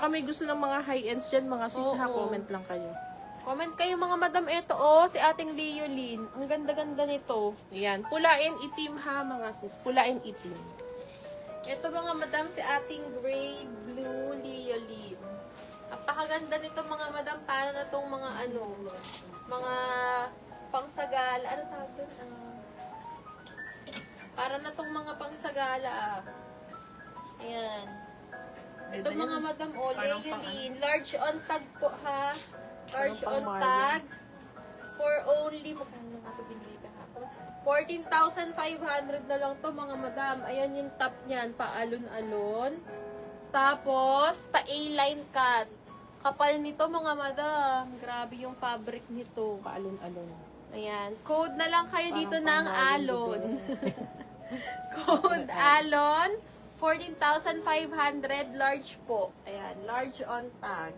Baka may gusto ng mga high-ends dyan, mga sis ha, comment lang kayo. Comment kayo mga madam. Ito si ating Leolin. Ang ganda-ganda nito. Ayan, pulain itim ha mga sis, pulain itim. Ito mga madam si ating gray blue Leolin. Napakaganda nito mga madam. Para na tong mga mga pangsagala. Ano tawag doon? Para na tong mga pangsagala. Ayan. Ito mga madam, Leolin. Large on tag po ha. Large on tag. For only, magkano nga ito binili kahapon? 14,500 na lang to mga madam. Ayan yung top niyan, paalon-alon. Tapos, pa-A-line cut. Kapal nito mga madam. Grabe yung fabric nito. Paalon-alon. Ayan. Code na lang kayo dito ng alon. Code alon. 14,500 large po. Ayan. Large on tag.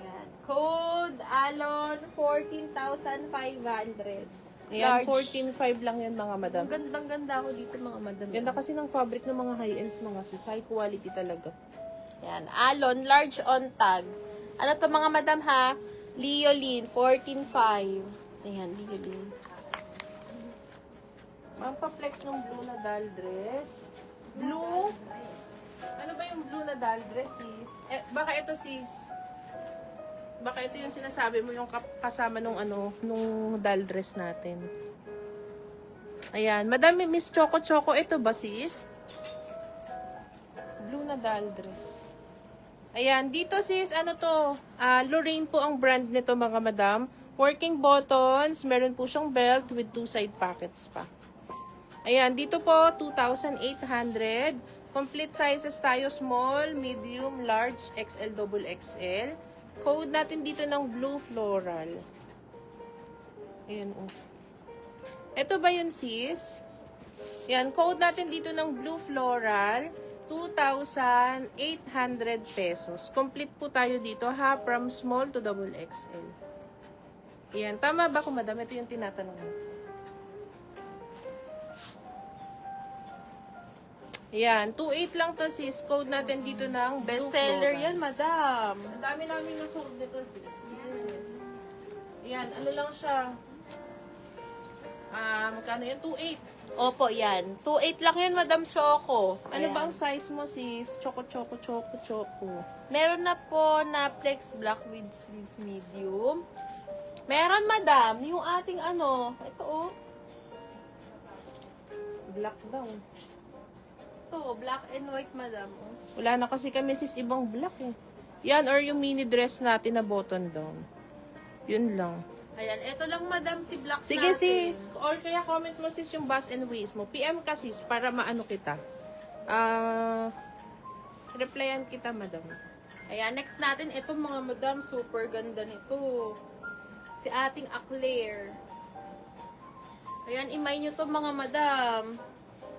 Ayan. Code alon 14,500. Ayan, 14.5 lang yan mga madam. Ang gandang-ganda ako dito mga madam. Ganda kasi ng fabric ng mga high-ends mga sis. High quality talaga. Ayan. Alon, large on tag. Ano to mga madam ha? Leolin, 14,500. Ayan, Leolin. Mampaplex ng blue na doll dress. Blue? Ano ba yung blue na doll dress sis? Baka ito sis. Baka ito yung sinasabi mo yung kasama nung nung doll dress natin. Ayan, madami Miss Choco Choco. Ito ba sis? Blue na doll dress. Ayan, dito sis, ano to? Lorraine po ang brand nito mga madam. Working buttons, meron po siyang belt with 2 side pockets pa. Ayan, dito po 2,800. Complete sizes tayo, small, medium, large, XL, double XL. Code natin dito ng blue floral. Ayan, oh. Ito ba yun, sis? Ayan, code natin dito ng blue floral. 2,800 pesos. Complete po tayo dito, ha? From small to double XL. Ayan, tama ba kung madam? Ito yung tinatanong mo. Ayan, 2,800 lang to sis. Code natin dito ng Bestseller yan, madam. Ang dami namin nasold dito sis. Ayan, ano lang siya. Magkano yan? 2,800. Opo, yan. 2,800 lang yan, Madam Choco. Ano Ayan. ba ang size mo sis? Choco, choco, choco, choco. Meron na po na flex black with sleeves medium. Meron, madam. Yung ating ito Black daw. Ito, black and white, madam. Wala na kasi kami sis ibang black eh. Yan, or yung mini dress natin na button down. Yun lang. Ayan, ito lang, madam, si black Sige natin. sis, or kaya comment mo sis yung bus and waist mo. PM ka sis para maano kita. Replyan kita madam. Ayan, next natin, ito mga madam, super ganda nito. Si ating Aclair. Ayan, imay nyo to mga madam.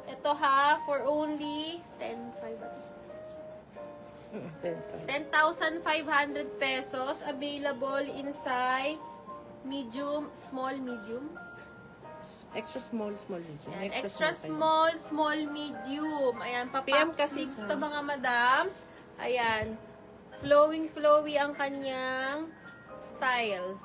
Ito ha, for only 10,500 pesos. Available in size medium, small, medium. Extra small, small medium. Ayan, extra small, small, medium. Ayan, PM papap kasi sleeves sa- to mga madam. Ayan, flowing, flowy ang kanyang style.